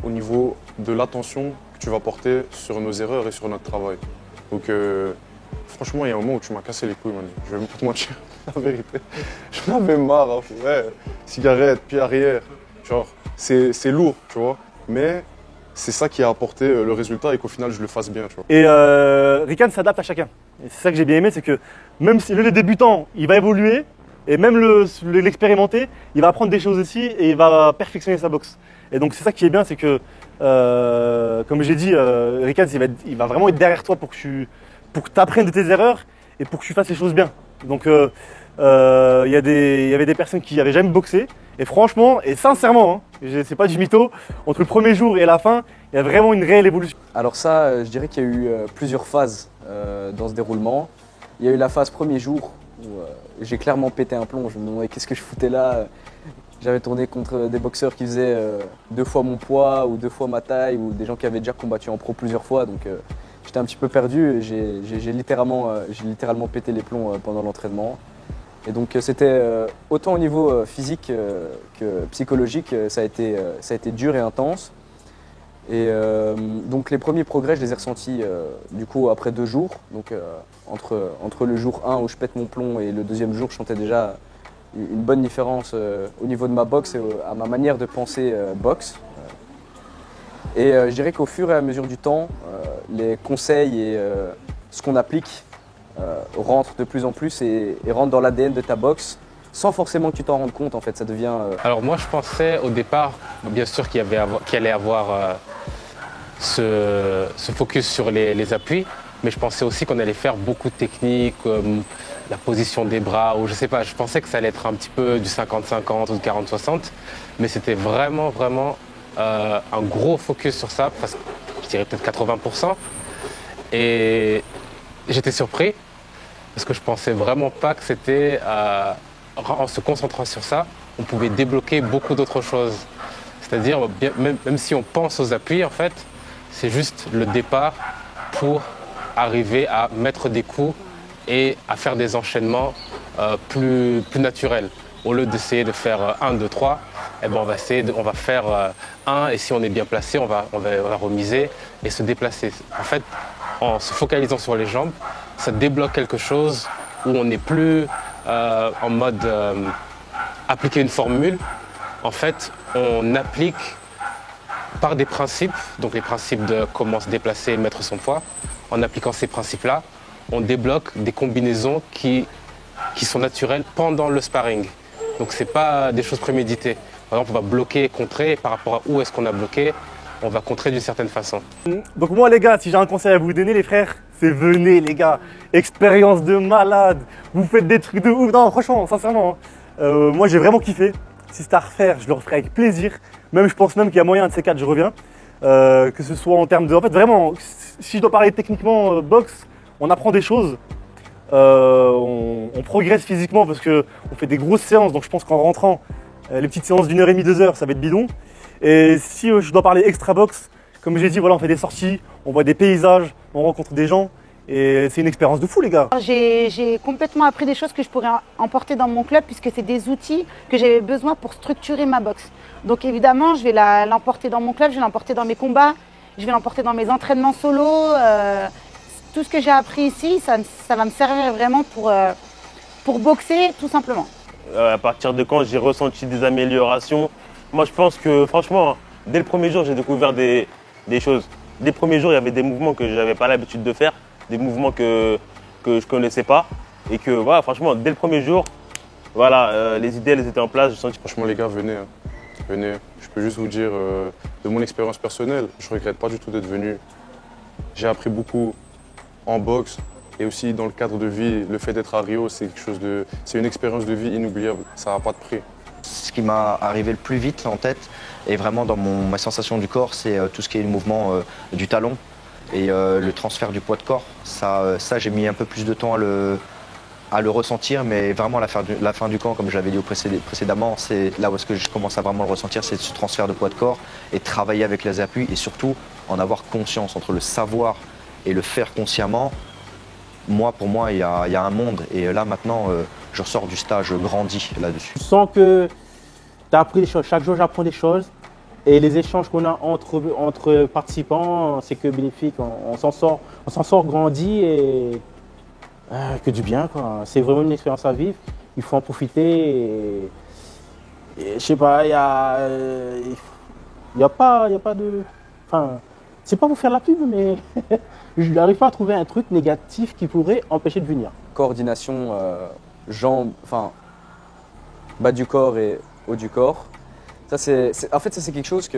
au niveau de l'attention que tu vas porter sur nos erreurs et sur notre travail. Donc franchement, il y a un moment où tu m'as cassé les couilles, man. Je vais pas te mentir, la vérité. J'en avais marre, hein. Ouais, cigarette, pied arrière. Genre, c'est lourd, tu vois. Mais c'est ça qui a apporté le résultat et qu'au final, je le fasse bien, tu vois. Et Rican s'adapte à chacun. Et c'est ça que j'ai bien aimé, c'est que même si le débutant, il va évoluer, et même l'expérimenté, il va apprendre des choses aussi et il va perfectionner sa boxe. Et donc c'est ça qui est bien, c'est que, comme j'ai dit, Rican, il va vraiment être derrière toi pour que tu apprennes de tes erreurs et pour que tu fasses les choses bien. Donc il y avait des personnes qui n'avaient jamais boxé. Et franchement, et sincèrement, hein, c'est pas du mytho, entre le premier jour et la fin, il y a vraiment une réelle évolution. Alors ça, je dirais qu'il y a eu plusieurs phases dans ce déroulement. Il y a eu la phase premier jour où j'ai clairement pété un plomb. Je me demandais qu'est-ce que je foutais là. J'avais tourné contre des boxeurs qui faisaient 2 fois mon poids ou 2 fois ma taille ou des gens qui avaient déjà combattu en pro plusieurs fois. Donc j'étais un petit peu perdu. J'ai littéralement pété les plombs pendant l'entraînement. Et donc c'était autant au niveau physique que psychologique, ça a été dur et intense. Et donc les premiers progrès, je les ai ressentis du coup après 2 jours. Donc entre le jour 1 où je pète mon plomb et le deuxième jour, je sentais déjà une bonne différence au niveau de ma boxe et à ma manière de penser boxe. Et je dirais qu'au fur et à mesure du temps, les conseils et ce qu'on applique rentrent de plus en plus et rentrent dans l'ADN de ta boxe sans forcément que tu t'en rendes compte. En fait, ça devient… Alors moi, je pensais au départ, bien sûr qu'il allait avoir ce focus sur les appuis, mais je pensais aussi qu'on allait faire beaucoup de techniques, la position des bras, ou je sais pas, je pensais que ça allait être un petit peu du 50-50 ou du 40-60, mais c'était vraiment un gros focus sur ça, je dirais peut-être 80%. Et j'étais surpris, parce que je pensais vraiment pas que c'était, en se concentrant sur ça, on pouvait débloquer beaucoup d'autres choses. C'est-à-dire, même si on pense aux appuis, en fait, c'est juste le départ pour arriver à mettre des coups et à faire des enchaînements plus naturels. Au lieu d'essayer de faire 1, 2, 3, eh ben on va faire 1 et si on est bien placé, on va remiser et se déplacer. En fait, en se focalisant sur les jambes, ça débloque quelque chose où on n'est plus en mode appliquer une formule. En fait, on applique par des principes, donc les principes de comment se déplacer et mettre son poids. En appliquant ces principes-là, on débloque des combinaisons qui sont naturelles pendant le sparring. Donc ce n'est pas des choses préméditées. Par exemple, on va bloquer et contrer, et par rapport à où est-ce qu'on a bloqué, on va contrer d'une certaine façon. Donc moi les gars, si j'ai un conseil à vous donner les frères, c'est venez les gars, expérience de malade, vous faites des trucs de ouf. Non franchement, sincèrement, moi j'ai vraiment kiffé. Si c'était à refaire, je le referais avec plaisir. Même je pense même qu'il y a moyen de ces 4, je reviens. Que ce soit en termes de… En fait vraiment, si je dois parler techniquement boxe, on apprend des choses. On progresse physiquement parce qu'on fait des grosses séances. Donc je pense qu'en rentrant, les petites séances d'1 heure et demie, 2 heures, ça va être bidon. Et si je dois parler extra boxe, comme j'ai dit, voilà, on fait des sorties, on voit des paysages, on rencontre des gens. Et c'est une expérience de fou les gars. J'ai complètement appris des choses que je pourrais emporter dans mon club puisque c'est des outils que j'avais besoin pour structurer ma boxe. Donc évidemment, je vais l'emporter dans mon club, je vais l'emporter dans mes combats, je vais l'emporter dans mes entraînements solo. Tout ce que j'ai appris ici, ça va me servir vraiment pour boxer tout simplement. À partir de quand j'ai ressenti des améliorations, moi je pense que franchement, dès le premier jour, j'ai découvert des choses. Dès le premier jour, il y avait des mouvements que je n'avais pas l'habitude de faire, des mouvements que je ne connaissais pas. Et que voilà, franchement, dès le premier jour, voilà, les idées elles étaient en place. Franchement les gars, venez. Venez. Je peux juste vous dire de mon expérience personnelle, je ne regrette pas du tout d'être venu. J'ai appris beaucoup en boxe et aussi dans le cadre de vie. Le fait d'être à Rio, c'est une expérience de vie inoubliable. Ça n'a pas de prix. Ce qui m'a arrivé le plus vite en tête et vraiment dans ma sensation du corps, c'est tout ce qui est le mouvement du talon et le transfert du poids de corps. Ça j'ai mis un peu plus de temps à le ressentir, mais vraiment la fin du camp, comme je l'avais dit précédemment, c'est là où est-ce que je commence à vraiment le ressentir, c'est ce transfert de poids de corps et travailler avec les appuis et surtout en avoir conscience entre le savoir et le faire consciemment. Pour moi, il y a un monde et là maintenant, je ressors du stage grandi là-dessus. Je sens que tu as appris des choses. Chaque jour, j'apprends des choses Et les échanges qu'on a entre participants, c'est que bénéfique. On s'en sort grandi et que du bien, quoi. C'est vraiment une expérience à vivre. Il faut en profiter. Et je sais pas, il y a pas de. Enfin, c'est pas pour faire la pub, mais je n'arrive pas à trouver un truc négatif qui pourrait empêcher de venir. Coordination, jambes, enfin, bas du corps et haut du corps. Ça, en fait, ça, c'est quelque chose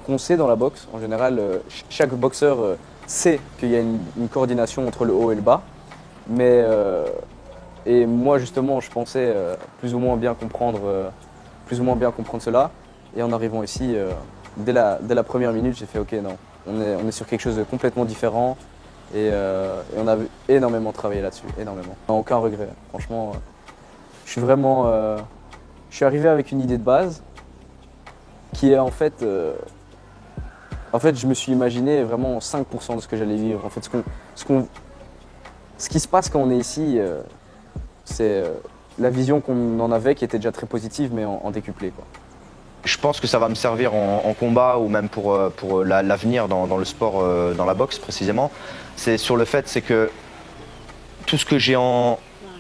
qu'on sait dans la boxe. En général, chaque boxeur sait qu'il y a une coordination entre le haut et le bas. Mais, et moi, justement, je pensais plus ou moins bien comprendre cela. Et en arrivant ici, dès la première minute, j'ai fait OK, non, on est sur quelque chose de complètement différent. Et on a énormément travaillé là-dessus, énormément. Aucun regret, franchement. Je suis arrivé avec une idée de base qui est en fait, je me suis imaginé vraiment 5% de ce que j'allais vivre. En fait, ce qui se passe quand on est ici, c'est la vision qu'on en avait qui était déjà très positive, mais en décuplé, quoi. Je pense que ça va me servir en combat ou même pour l'avenir dans le sport, dans la boxe précisément. C'est sur le fait, c'est que tout ce que j'ai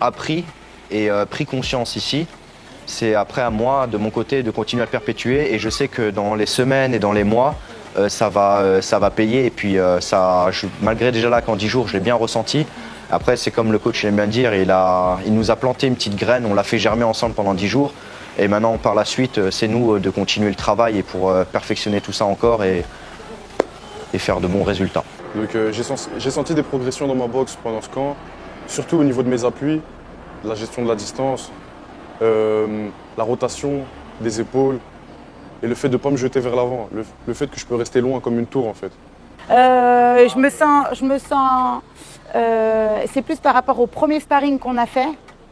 appris et pris conscience ici, c'est après à moi, de mon côté, de continuer à le perpétuer. Et je sais que dans les semaines et dans les mois, ça va payer. Et puis, malgré déjà là qu'en 10 jours, je l'ai bien ressenti. Après, c'est comme le coach aime bien dire, il nous a planté une petite graine, on l'a fait germer ensemble pendant 10 jours. Et maintenant, par la suite, c'est nous de continuer le travail et pour perfectionner tout ça encore et faire de bons résultats. Donc j'ai senti des progressions dans ma boxe pendant ce camp, surtout au niveau de mes appuis, la gestion de la distance, la rotation des épaules et le fait de ne pas me jeter vers l'avant, le fait que je peux rester loin comme une tour en fait. Je me sens c'est plus par rapport au premier sparring qu'on a fait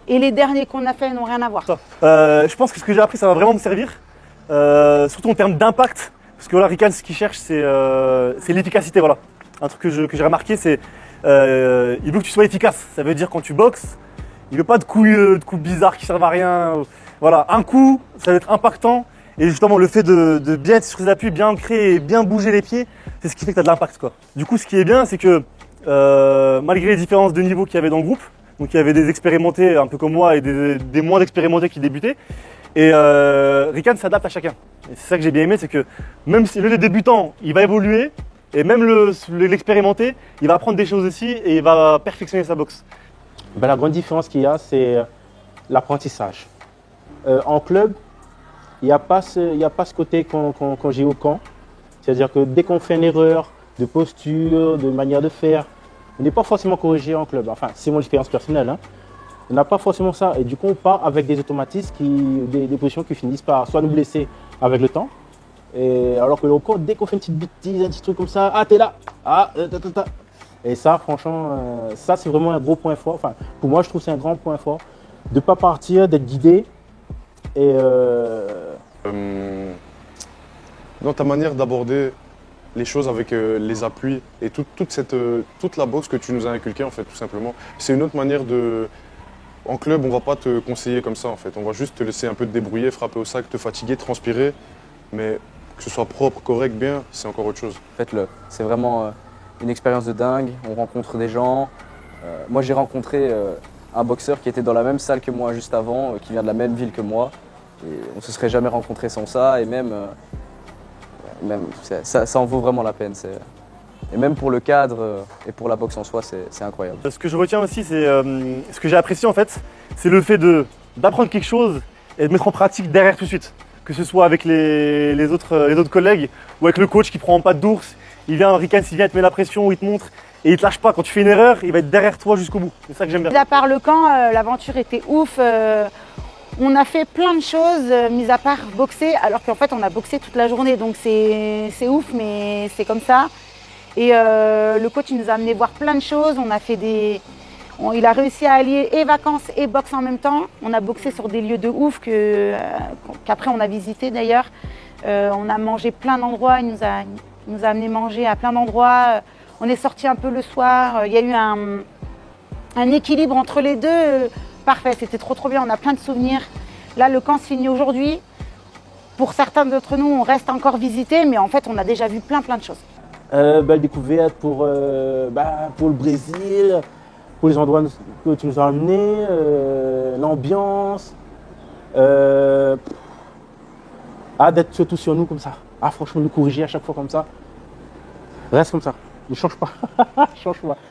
et les derniers qu'on a fait n'ont rien à voir. Je pense que ce que j'ai appris, ça va vraiment me servir, surtout en termes d'impact. Parce que là, Rican, ce qu'il cherche, c'est l'efficacité. Voilà. Un truc que j'ai remarqué, c'est il veut que tu sois efficace. Ça veut dire quand tu boxes, il veut pas de coups bizarres qui servent à rien. Voilà, un coup, ça va être impactant. Et justement, le fait de bien être sur ses appuis, bien ancré et bien bouger les pieds, c'est ce qui fait que tu as de l'impact, quoi. Du coup, ce qui est bien, c'est que malgré les différences de niveau qu'il y avait dans le groupe, donc il y avait des expérimentés un peu comme moi et des moins expérimentés qui débutaient, et Rican s'adapte à chacun. Et c'est ça que j'ai bien aimé, c'est que même si le débutant, il va évoluer, et même l'expérimenté, il va apprendre des choses aussi et il va perfectionner sa boxe. Ben, la grande différence qu'il y a, c'est l'apprentissage. En club, il n'y a pas ce côté quand j'ai au camp. C'est-à-dire que dès qu'on fait une erreur de posture, de manière de faire, on n'est pas forcément corrigé en club. Enfin, c'est mon expérience personnelle, hein. On n'a pas forcément ça. Et du coup, on part avec des automatismes, des positions qui finissent par soit nous blesser avec le temps. Et alors que le corps, dès qu'on fait une petite bêtise, un petit truc comme ça, ah, t'es là, ah, Et ça, franchement, ça, c'est vraiment un gros point fort. Enfin, pour moi, je trouve que c'est un grand point fort. De ne pas partir, d'être guidé. Et dans ta manière d'aborder les choses avec les appuis et toute la boxe que tu nous as inculquée, en fait, tout simplement, c'est une autre manière de... En club, on ne va pas te conseiller comme ça, en fait. On va juste te laisser un peu te débrouiller, frapper au sac, te fatiguer, transpirer. Mais que ce soit propre, correct, bien, c'est encore autre chose. Faites-le. C'est vraiment une expérience de dingue. On rencontre des gens. Moi, j'ai rencontré un boxeur qui était dans la même salle que moi juste avant, qui vient de la même ville que moi. Et on ne se serait jamais rencontré sans ça. Et même ça en vaut vraiment la peine. Et même pour le cadre et pour la boxe en soi, c'est incroyable. Ce que je retiens aussi, c'est ce que j'ai apprécié en fait, c'est le fait d'apprendre quelque chose et de mettre en pratique derrière tout de suite. Que ce soit avec les autres collègues ou avec le coach qui prend pas d'ours, il vient, Rican, il vient te met la pression, il te montre et il te lâche pas. Quand tu fais une erreur, il va être derrière toi jusqu'au bout. C'est ça que j'aime bien. Mis à part le camp, l'aventure était ouf. On a fait plein de choses, mis à part boxer, alors qu'en fait on a boxé toute la journée, donc c'est ouf, mais c'est comme ça. Et le coach il nous a amené voir plein de choses. On a fait il a réussi à allier et vacances et boxe en même temps. On a boxé sur des lieux de ouf qu'après on a visité d'ailleurs. On a mangé plein d'endroits, il nous a amené manger à plein d'endroits. On est sorti un peu le soir. Il y a eu un équilibre entre les deux. Parfait, c'était trop bien. On a plein de souvenirs. Là, le camp se finit aujourd'hui. pour certains d'entre nous, on reste encore visiter, mais en fait, on a déjà vu plein de choses. Belle découverte pour le Brésil, pour les endroits que tu nous as amenés, l'ambiance. D'être surtout sur nous comme ça. Franchement, nous corriger à chaque fois comme ça. Reste comme ça. Ne change pas. Change pas.